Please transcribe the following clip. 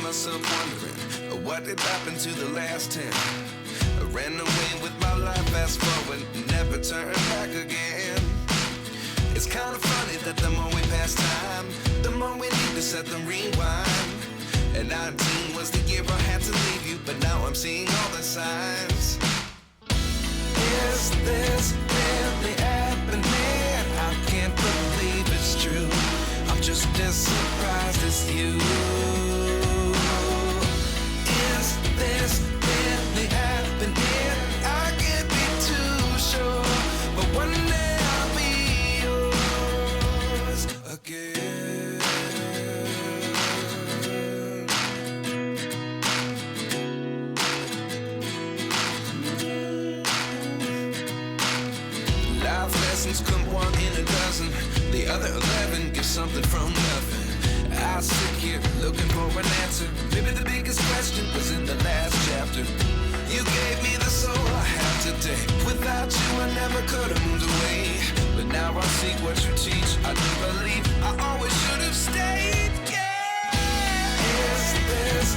myself wondering what did happen to the last 10. I ran away with my life, fast forward, never turn back again. It's kind of funny that the more we pass time, the more we need to set the rewind. And 19 was the year I had to leave you, but now I'm seeing all the signs. Is this really happening? I can't believe it's true. I'm just as surprised as you. Is this really happening? I can't be too sure, but one day I'll be yours again. Life lessons come one in a dozen. The other 11 give something from nothing. I sit here looking for an answer. Maybe the biggest question was in the last chapter. You gave me the soul I have today. Without you I never could have moved away. But now I see what you teach. I do believe I always should have stayed. Yeah. Is this